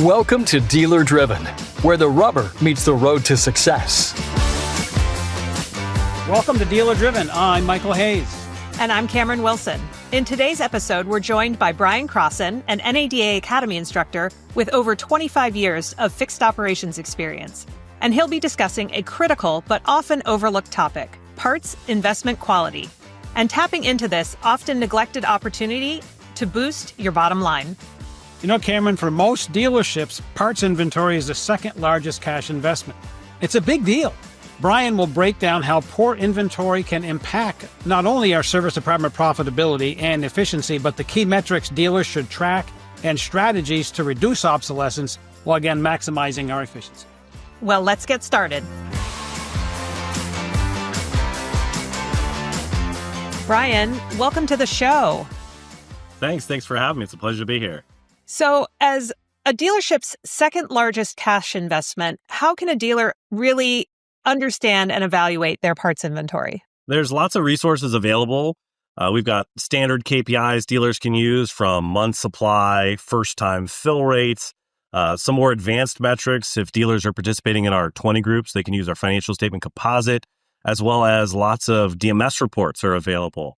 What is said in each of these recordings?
Welcome to Dealer Driven, where the rubber meets the road to success. Welcome to Dealer Driven. I'm Michael Hayes. And I'm Cameron Wilson. In today's episode, we're joined by Brian Crossin, an NADA Academy instructor with over 25 years of fixed operations experience. And he'll be discussing a critical but often overlooked topic, parts investment quality, and tapping into this often neglected opportunity to boost your bottom line. You know, Cameron, for most dealerships, parts inventory is the second largest cash investment. It's a big deal. Brian will break down how poor inventory can impact not only our service department profitability and efficiency, but the key metrics dealers should track and strategies to reduce obsolescence while again maximizing our efficiency. Well, let's get started. Brian, welcome to the show. Thanks for having me. It's a pleasure to be here. So, as a dealership's second largest cash investment, how can a dealer really understand and evaluate their parts inventory? There's lots of resources available. We've got standard KPIs dealers can use, from month supply, first-time fill rates, some more advanced metrics. If dealers are participating in our 20 groups, they can use our financial statement composite, as well as lots of DMS reports are available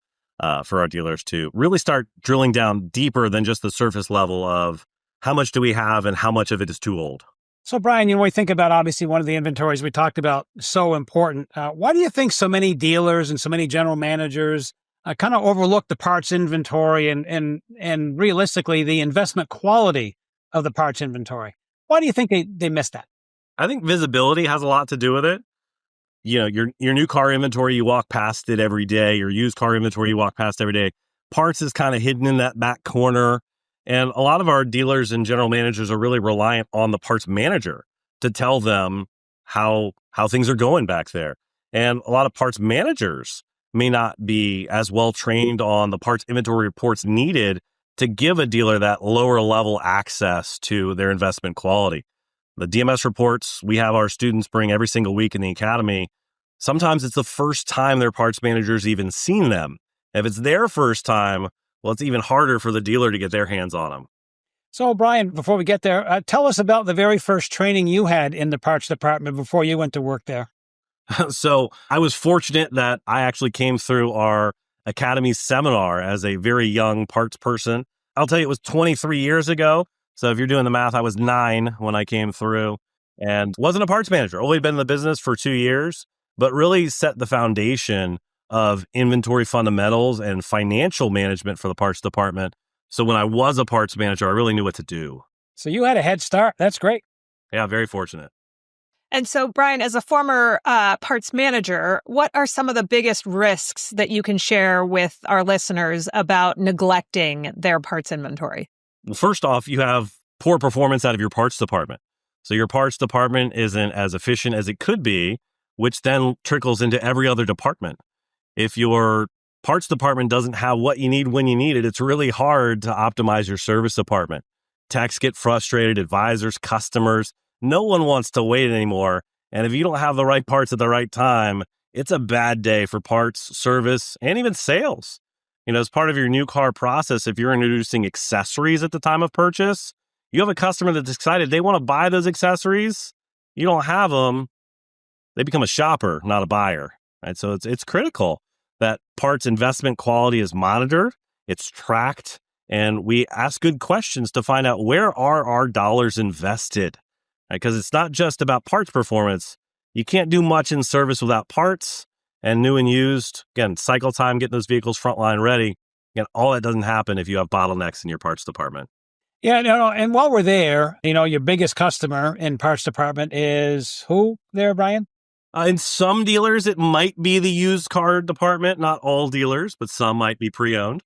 for our dealers to really start drilling down deeper than just the surface level of how much do we have and how much of it is too old. So, Brian, when we think about, obviously, one of the inventories we talked about, so important. Why do you think so many dealers and so many general managers kind of overlook the parts inventory and realistically, the investment quality of the parts inventory? Why do you think they miss that? I think visibility has a lot to do with it. You know, your new car inventory, you walk past it every day. Your used car inventory, you walk past every day. Parts is kind of hidden in that back corner. And a lot of our dealers and general managers are really reliant on the parts manager to tell them how things are going back there. And a lot of parts managers may not be as well trained on the parts inventory reports needed to give a dealer that lower level access to their investment quality. The DMS reports we have our students bring every single week in the academy, sometimes it's the first time their parts manager's even seen them. If it's their first time, well, it's even harder for the dealer to get their hands on them. So, Brian, before we get there, tell us about the very first training you had in the parts department before you went to work there. So I was fortunate that I actually came through our academy seminar as a very young parts person. I'll tell you, it was 23 years ago. So if you're doing the math, I was 9 when I came through and wasn't a parts manager. Only been in the business for 2 years, but really set the foundation of inventory fundamentals and financial management for the parts department. So when I was a parts manager, I really knew what to do. So you had a head start. That's great. Yeah, very fortunate. And so, Brian, as a former parts manager, what are some of the biggest risks that you can share with our listeners about neglecting their parts inventory? Well, first off, you have poor performance out of your parts department. So your parts department isn't as efficient as it could be, which then trickles into every other department. If your parts department doesn't have what you need when you need it, it's really hard to optimize your service department. Techs get frustrated, advisors, customers. No one wants to wait anymore. And if you don't have the right parts at the right time, it's a bad day for parts, service, and even sales. You know, as part of your new car process, if you're introducing accessories at the time of purchase, you have a customer that's excited. They want to buy those accessories. You don't have them. They become a shopper, not a buyer. Right? So it's critical that parts investment quality is monitored, it's tracked, and we ask good questions to find out where are our dollars invested. Because it's not just about parts performance. You can't do much in service without parts. And new and used, again, cycle time, getting those vehicles frontline ready. Again, all that doesn't happen if you have bottlenecks in your parts department. Yeah, no, and while we're there, your biggest customer in parts department is who there, Brian? In some dealers, it might be the used car department. Not all dealers, but some might be pre-owned.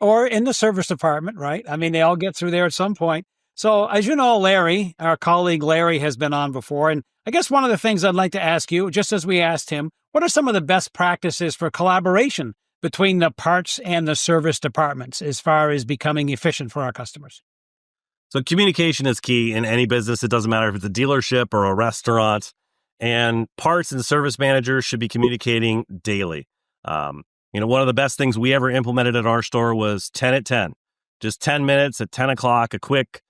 Or in the service department, right? I mean, they all get through there at some point. So as you know, Larry, our colleague Larry, has been on before. And I guess one of the things I'd like to ask you, just as we asked him, what are some of the best practices for collaboration between the parts and the service departments as far as becoming efficient for our customers? So communication is key in any business. It doesn't matter if it's a dealership or a restaurant. And parts and service managers should be communicating daily. One of the best things we ever implemented at our store was 10 at 10. Just 10 minutes at 10 o'clock, a quick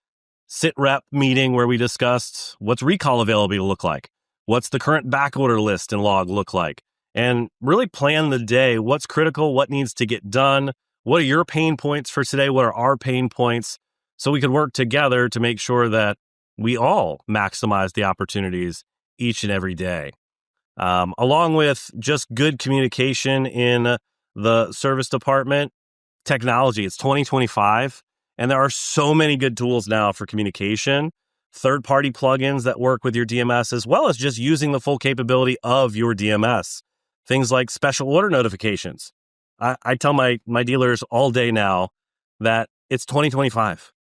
sit rep meeting where we discussed what's recall availability look like, what's the current back order list and log look like, and really plan the day. What's critical, what needs to get done, what are your pain points for today, what are our pain points, so we could work together to make sure that we all maximize the opportunities each and every day. Along with just good communication in the service department, technology. It's 2025, and there are so many good tools now for communication, third-party plugins that work with your DMS, as well as just using the full capability of your DMS. Things like special order notifications. I tell my dealers all day now that it's 2025.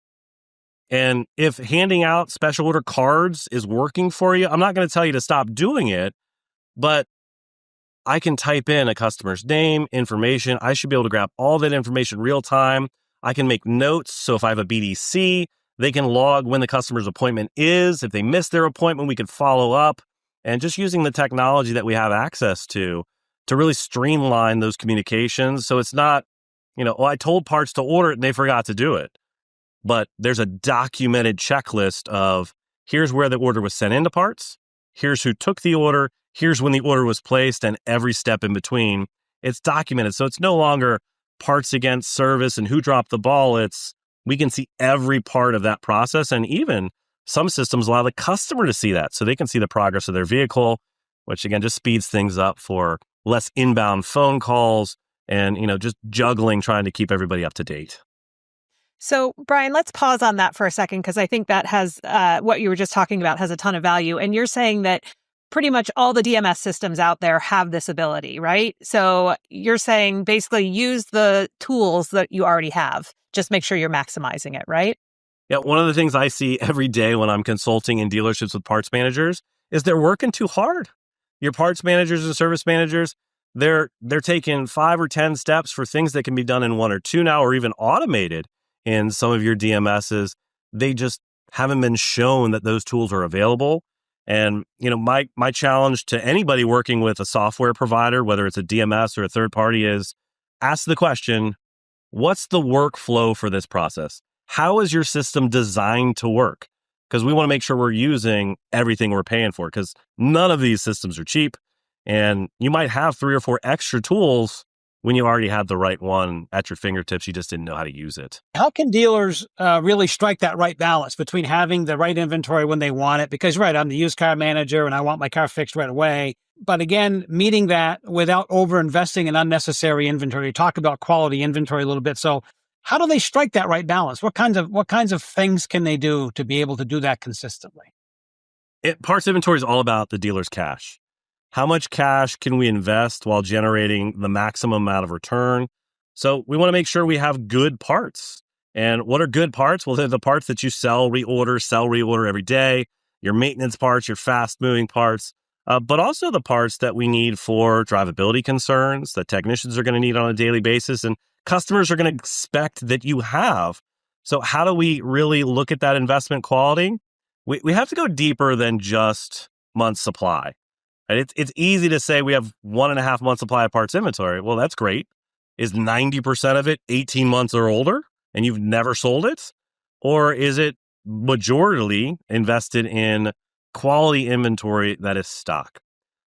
And if handing out special order cards is working for you, I'm not going to tell you to stop doing it, but I can type in a customer's name, information. I should be able to grab all that information real time. I can make notes. So if I have a BDC, they can log when the customer's appointment is. If they miss their appointment, we can follow up. And just using the technology that we have access to really streamline those communications. So it's not, I told parts to order it and they forgot to do it. But there's a documented checklist of here's where the order was sent into parts. Here's who took the order. Here's when the order was placed and every step in between. It's documented. So it's no longer parts against service and who dropped the ball. We can see every part of that process. And even some systems allow the customer to see that so they can see the progress of their vehicle, which again, just speeds things up for less inbound phone calls and, just juggling, trying to keep everybody up to date. So, Brian, let's pause on that for a second, because I think that has what you were just talking about has a ton of value. And you're saying that pretty much all the DMS systems out there have this ability, right? So you're saying basically use the tools that you already have. Just make sure you're maximizing it, right? Yeah, one of the things I see every day when I'm consulting in dealerships with parts managers is they're working too hard. Your parts managers and service managers, they're taking 5 or 10 steps for things that can be done in 1 or 2 now, or even automated in some of your DMSs. They just haven't been shown that those tools are available. And, my challenge to anybody working with a software provider, whether it's a DMS or a third party, is ask the question, what's the workflow for this process? How is your system designed to work? Because we want to make sure we're using everything we're paying for, because none of these systems are cheap. And you might have 3 or 4 extra tools when you already had the right one at your fingertips. You just didn't know how to use it. How can dealers really strike that right balance between having the right inventory when they want it? Because, right, I'm the used car manager and I want my car fixed right away. But again, meeting that without over-investing in unnecessary inventory. Talk about quality inventory a little bit. So how do they strike that right balance? What kinds of things can they do to be able to do that consistently? Parts inventory is all about the dealer's cash. How much cash can we invest while generating the maximum amount of return? So we want to make sure we have good parts. And what are good parts? Well, they're the parts that you sell, reorder every day, your maintenance parts, your fast-moving parts, but also the parts that we need for drivability concerns that technicians are going to need on a daily basis and customers are going to expect that you have. So how do we really look at that investment quality? We have to go deeper than just month supply. And it's easy to say we have 1.5 months supply of parts inventory. Well, that's great. Is 90% of it 18 months or older and you've never sold it? Or is it majority invested in quality inventory that is stock?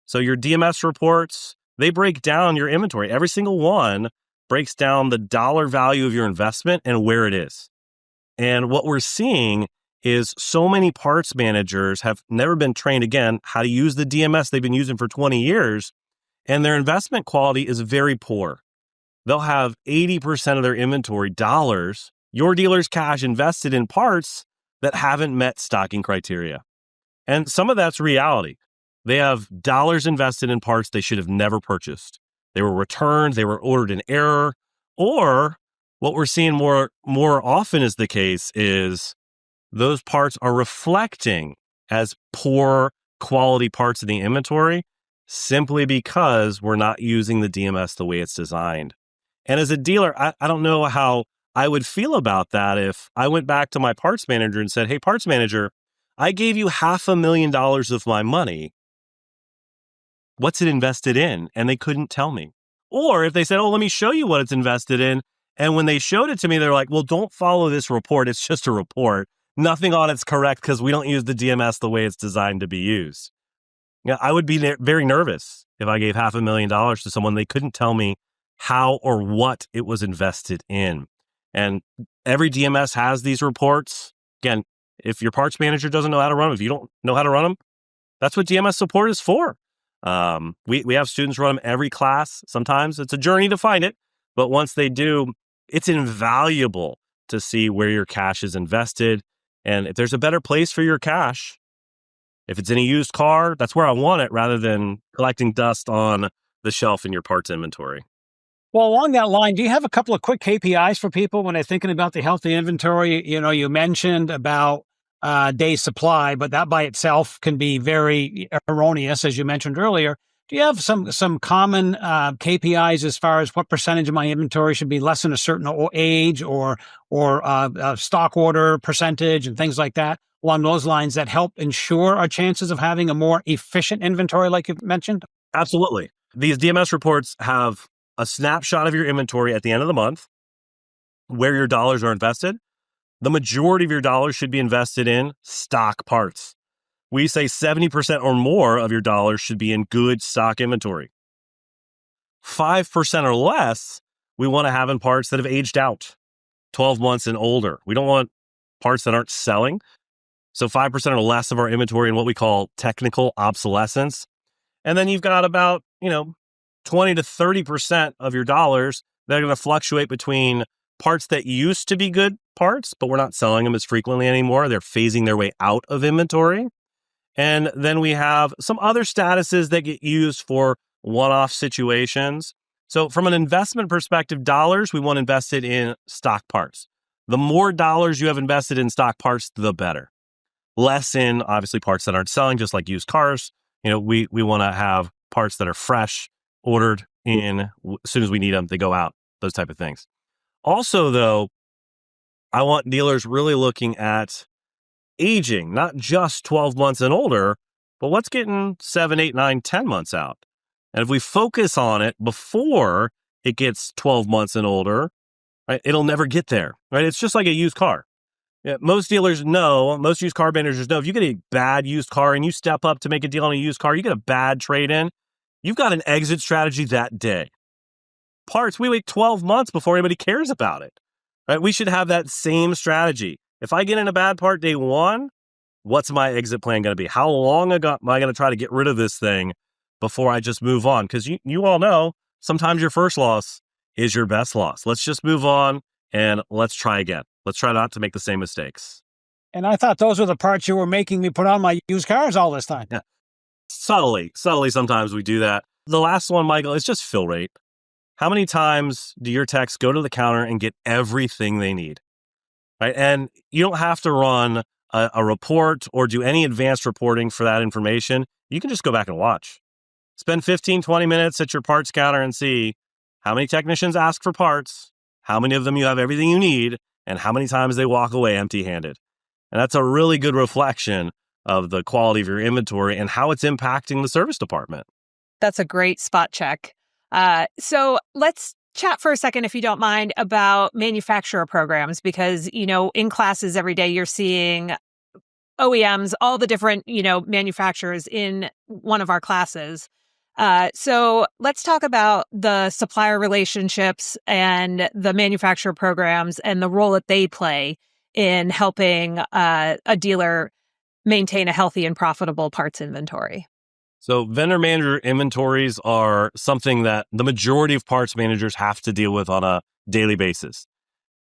So your DMS reports, they break down your inventory. Every single one breaks down the dollar value of your investment and where it is. And what we're seeing is so many parts managers have never been trained, again, how to use the DMS they've been using for 20 years, and their investment quality is very poor. They'll have 80% of their inventory dollars, your dealer's cash, invested in parts that haven't met stocking criteria. And some of that's reality. They have dollars invested in parts they should have never purchased. They were returned, they were ordered in error, or what we're seeing more often is the case is those parts are reflecting as poor quality parts in the inventory simply because we're not using the DMS the way it's designed. And as a dealer, I don't know how I would feel about that if I went back to my parts manager and said, hey, parts manager, I gave you $500,000 of my money. What's it invested in? And they couldn't tell me. Or if they said, oh, let me show you what it's invested in. And when they showed it to me, they're like, well, don't follow this report. It's just a report. nothing on it's correct because we don't use the DMS the way it's designed to be used. Yeah, I would be very nervous if I gave $500,000 to someone they couldn't tell me how or what it was invested in. And every DMS has these reports. Again, if your parts manager doesn't know how to run them, if you don't know how to run them, that's what DMS support is for. We have students run them every class. Sometimes it's a journey to find it, but once they do, it's invaluable to see where your cash is invested. And if there's a better place for your cash, if it's in a used car, that's where I want it rather than collecting dust on the shelf in your parts inventory. Well, along that line, do you have a couple of quick KPIs for people when they're thinking about the healthy inventory? You mentioned about day supply, but that by itself can be very erroneous, as you mentioned earlier. Do you have some common KPIs as far as what percentage of my inventory should be less than a certain age or stock order percentage and things like that along those lines that help ensure our chances of having a more efficient inventory like you mentioned? Absolutely. These DMS reports have a snapshot of your inventory at the end of the month, where your dollars are invested. The majority of your dollars should be invested in stock parts. We say 70% or more of your dollars should be in good stock inventory. 5% or less, we want to have in parts that have aged out, 12 months and older. We don't want parts that aren't selling. So 5% or less of our inventory in what we call technical obsolescence. And then you've got about, 20 to 30% of your dollars that are going to fluctuate between parts that used to be good parts, but we're not selling them as frequently anymore. They're phasing their way out of inventory. And then we have some other statuses that get used for one-off situations. So from an investment perspective, dollars, we want invested in stock parts. The more dollars you have invested in stock parts, the better. Less in, obviously, parts that aren't selling, just like used cars. We want to have parts that are fresh, ordered in as soon as we need them, they go out, those type of things. Also, though, I want dealers really looking at aging, not just 12 months and older, but what's getting 7, 8, 9, 10 months out. And if we focus on it before it gets 12 months and older, right, it'll never get there, right? It's just like a used car. Yeah, most dealers know, most used car managers know, if you get a bad used car and you step up to make a deal on a used car, you get a bad trade-in, you've got an exit strategy that day. Parts, we wait 12 months before anybody cares about it. Right? We should have that same strategy. If I get in a bad part day one, what's my exit plan going to be? How long am I going to try to get rid of this thing before I just move on? Because you all know, sometimes your first loss is your best loss. Let's just move on and let's try again. Let's try not to make the same mistakes. And I thought those were the parts you were making me put on my used cars all this time. Yeah. Subtly, sometimes we do that. The last one, Michael, is just fill rate. How many times do your techs go to the counter and get everything they need? Right? And you don't have to run a report or do any advanced reporting for that information. You can just go back and watch. Spend 15, 20 minutes at your parts counter and see how many technicians ask for parts, how many of them you have everything you need, and how many times they walk away empty-handed. And that's a really good reflection of the quality of your inventory and how it's impacting the service department. That's a great spot check. So let's chat for a second, if you don't mind, about manufacturer programs, because, in classes every day, you're seeing OEMs, all the different, manufacturers in one of our classes. So let's talk about the supplier relationships and the manufacturer programs and the role that they play in helping a dealer maintain a healthy and profitable parts inventory. So vendor manager inventories are something that the majority of parts managers have to deal with on a daily basis.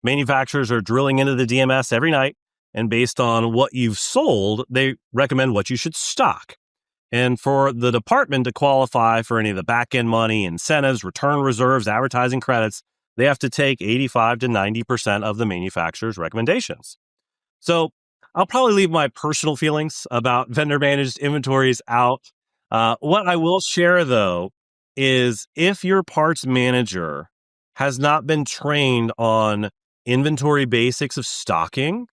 Manufacturers are drilling into the DMS every night, and based on what you've sold, they recommend what you should stock. And for the department to qualify for any of the back-end money, incentives, return reserves, advertising credits, they have to take 85 to 90% of the manufacturer's recommendations. So I'll probably leave my personal feelings about vendor managed inventories out. What I will share, though, is if your parts manager has not been trained on inventory basics of stocking,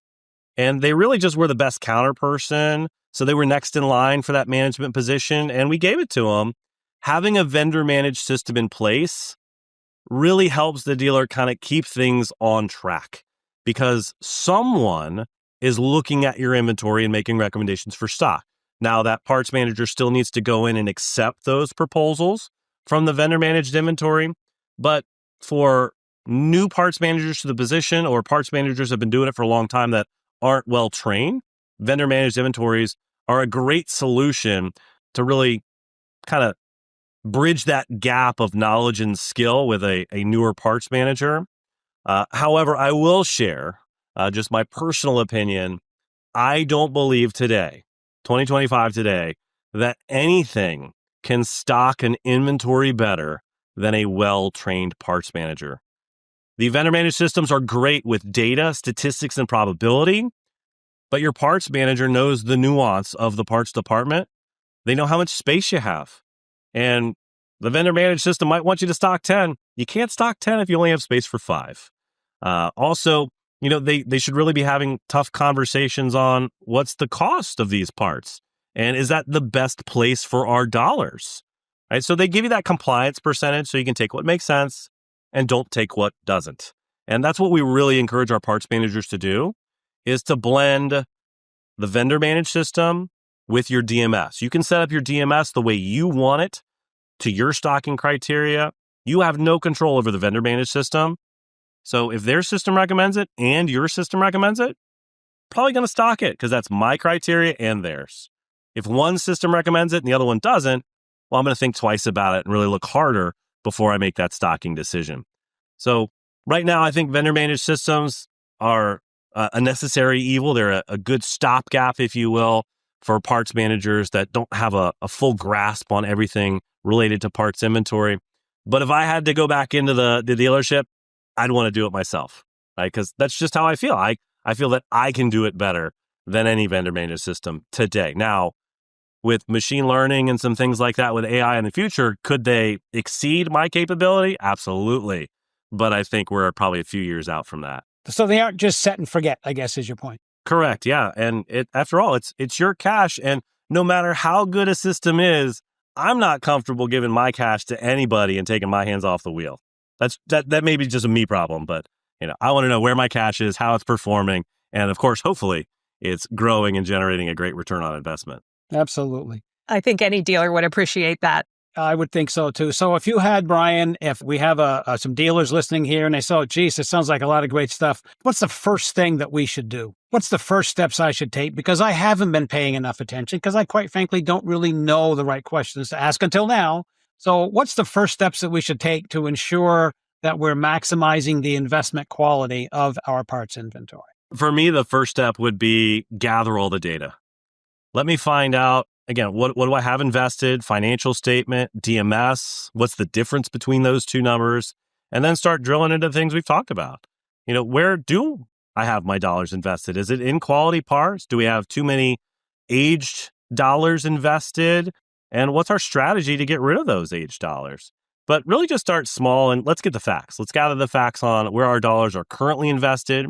and they really just were the best counter person, so they were next in line for that management position, and we gave it to them, having a vendor managed system in place really helps the dealer kind of keep things on track, because someone is looking at your inventory and making recommendations for stock. Now, that parts manager still needs to go in and accept those proposals from the vendor managed inventory. But for new parts managers to the position, or parts managers have been doing it for a long time that aren't well trained, vendor managed inventories are a great solution to really kind of bridge that gap of knowledge and skill with a newer parts manager. However, I will share just my personal opinion. I don't believe today, 2025 today, that anything can stock an inventory better than a well-trained parts manager. The vendor managed systems are great with data, statistics, and probability, but your parts manager knows the nuance of the parts department. They know how much space you have. And the vendor managed system might want you to stock 10. You can't stock 10 if you only have space for 5. Also, they should really be having tough conversations on what's the cost of these parts, and is that the best place for our dollars, right? So they give you that compliance percentage so you can take what makes sense and don't take what doesn't. And that's what we really encourage our parts managers to do, is to blend the vendor managed system with your DMS. You can set up your DMS the way you want it to your stocking criteria. You have no control over the vendor managed system. So if their system recommends it and your system recommends it, probably going to stock it because that's my criteria and theirs. If one system recommends it and the other one doesn't, well, I'm going to think twice about it and really look harder before I make that stocking decision. So right now, I think vendor managed systems are a necessary evil. They're a good stopgap, if you will, for parts managers that don't have a full grasp on everything related to parts inventory. But if I had to go back into the dealership, I'd want to do it myself, right? Because that's just how I feel. I feel that I can do it better than any vendor managed system today. Now, with machine learning and some things like that with AI in the future, could they exceed my capability? Absolutely. But I think we're probably a few years out from that. So they aren't just set and forget, I guess, is your point. Correct. Yeah. And after all, it's your cash. And no matter how good a system is, I'm not comfortable giving my cash to anybody and taking my hands off the wheel. That may be just a me problem, but I want to know where my cash is, how it's performing, and of course, hopefully, it's growing and generating a great return on investment. Absolutely. I think any dealer would appreciate that. I would think so too. So if you had, Brian, if we have some dealers listening here and they say, oh, geez, it sounds like a lot of great stuff. What's the first thing that we should do? What's the first steps I should take? Because I haven't been paying enough attention because I quite frankly don't really know the right questions to ask until now. So what's the first steps that we should take to ensure that we're maximizing the investment quality of our parts inventory? For me, the first step would be gather all the data. Let me find out, again, what do I have invested, financial statement, DMS, what's the difference between those two numbers, and then start drilling into things we've talked about. Where do I have my dollars invested? Is it in quality parts? Do we have too many aged dollars invested? And what's our strategy to get rid of those aged dollars? But really just start small and let's get the facts. Let's gather the facts on where our dollars are currently invested.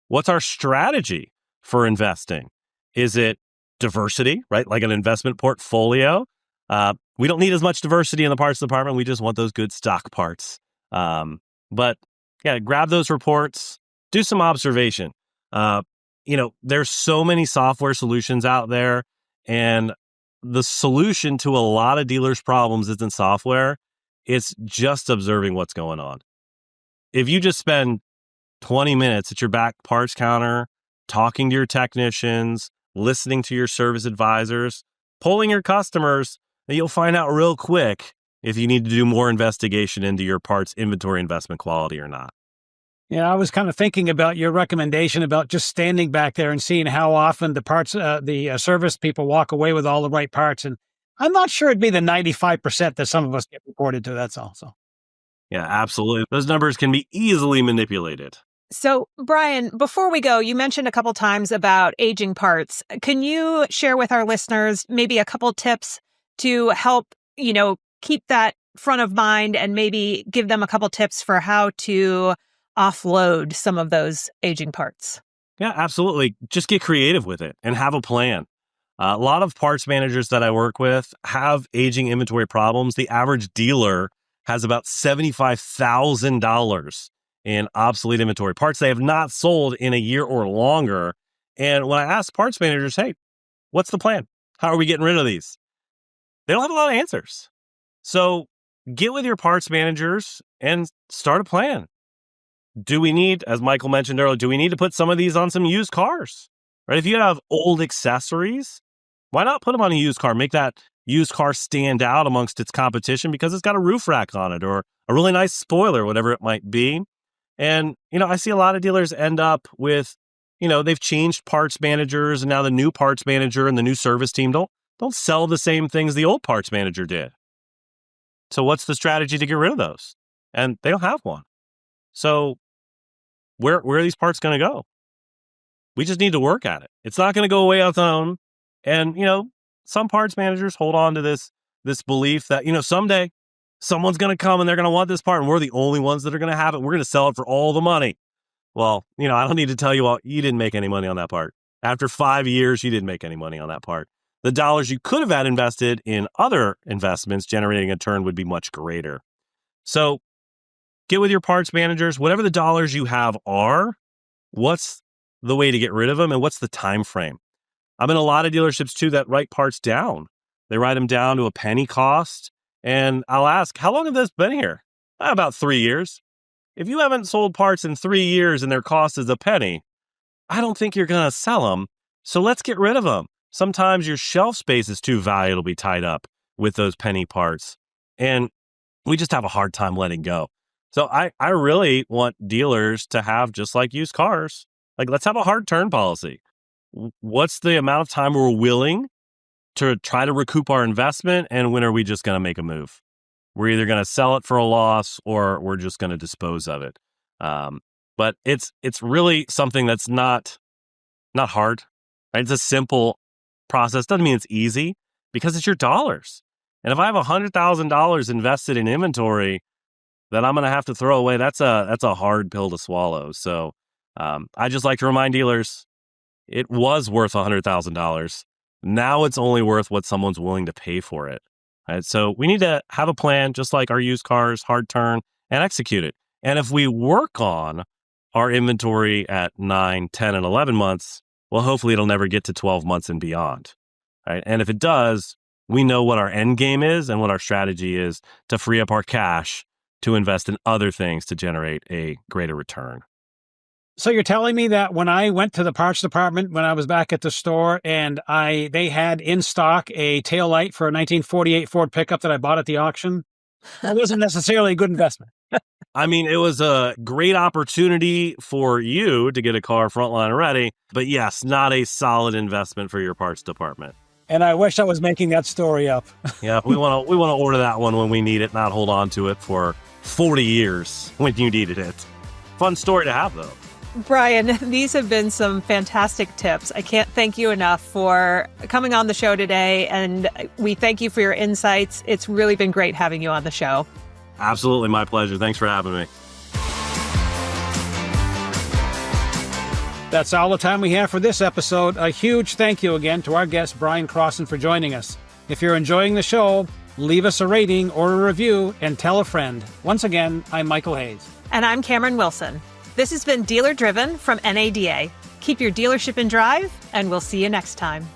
What's our strategy for investing? Is it diversity, right? Like an investment portfolio. We don't need as much diversity in the parts department. We just want those good stock parts. But yeah, grab those reports, do some observation. There's so many software solutions out there, and the solution to a lot of dealers' problems isn't software. It's just observing what's going on. If you just spend 20 minutes at your back parts counter, talking to your technicians, listening to your service advisors, polling your customers, then you'll find out real quick if you need to do more investigation into your parts inventory investment quality or not. Yeah, I was kind of thinking about your recommendation about just standing back there and seeing how often the service people walk away with all the right parts. And I'm not sure it'd be the 95% that some of us get reported to. That's all. So. Yeah, absolutely. Those numbers can be easily manipulated. So, Brian, before we go, you mentioned a couple times about aging parts. Can you share with our listeners maybe a couple tips to help, keep that front of mind and maybe give them a couple tips for how to offload some of those aging parts? Yeah, absolutely. Just get creative with it and have a plan. A lot of parts managers that I work with have aging inventory problems. The average dealer has about $75,000 in obsolete inventory, parts they have not sold in a year or longer. And when I ask parts managers, hey, what's the plan? How are we getting rid of these? They don't have a lot of answers. So get with your parts managers and start a plan. Do we need, as Michael mentioned earlier, do we need to put some of these on some used cars? Right? If you have old accessories, why not put them on a used car? Make that used car stand out amongst its competition because it's got a roof rack on it or a really nice spoiler, whatever it might be. And, I see a lot of dealers end up with, they've changed parts managers and now the new parts manager and the new service team don't sell the same things the old parts manager did. So what's the strategy to get rid of those? And they don't have one. So where are these parts going to go? We just need to work at it. It's not going to go away on its own. And, some parts managers hold on to this belief that, someday someone's going to come and they're going to want this part and we're the only ones that are going to have it. We're going to sell it for all the money. Well, I don't need to tell you all, you didn't make any money on that part. After 5 years, you didn't make any money on that part. The dollars you could have had invested in other investments generating a turn would be much greater. So get with your parts managers, whatever the dollars you have are, what's the way to get rid of them and what's the time frame? I'm in a lot of dealerships too that write parts down. They write them down to a penny cost. And I'll ask, how long have this been here? About 3 years. If you haven't sold parts in 3 years and their cost is a penny, I don't think you're going to sell them. So let's get rid of them. Sometimes your shelf space is too valuable to be tied up with those penny parts. And we just have a hard time letting go. So I really want dealers to have, just like used cars, like let's have a hard turn policy. What's the amount of time we're willing to try to recoup our investment? And when are we just going to make a move? We're either going to sell it for a loss or we're just going to dispose of it. But it's really something that's not hard. Right? It's a simple process. Doesn't mean it's easy because it's your dollars. And if I have $100,000 invested in inventory that I'm going to have to throw away, that's a hard pill to swallow. So I just like to remind dealers, it was worth $100,000. Now it's only worth what someone's willing to pay for it. Right? So we need to have a plan, just like our used cars, hard turn, and execute it. And if we work on our inventory at 9, 10, and 11 months, well, hopefully it'll never get to 12 months and beyond. Right? And if it does, we know what our end game is and what our strategy is to free up our cash to invest in other things to generate a greater return. So you're telling me that when I went to the parts department, when I was back at the store and they had in stock a taillight for a 1948 Ford pickup that I bought at the auction, that wasn't necessarily a good investment. I mean, it was a great opportunity for you to get a car frontline ready, but yes, not a solid investment for your parts department. And I wish I was making that story up. Yeah, we want to order that one when we need it, not hold on to it for 40 years when you needed it. Fun story to have, though. Brian, these have been some fantastic tips. I can't thank you enough for coming on the show today, and we thank you for your insights. It's really been great having you on the show. Absolutely, my pleasure. Thanks for having me. That's all the time we have for this episode. A huge thank you again to our guest, Brian Crossin, for joining us. If you're enjoying the show, leave us a rating or a review and tell a friend. Once again, I'm Michael Hayes. And I'm Cameron Wilson. This has been Dealer Driven from NADA. Keep your dealership in drive, and we'll see you next time.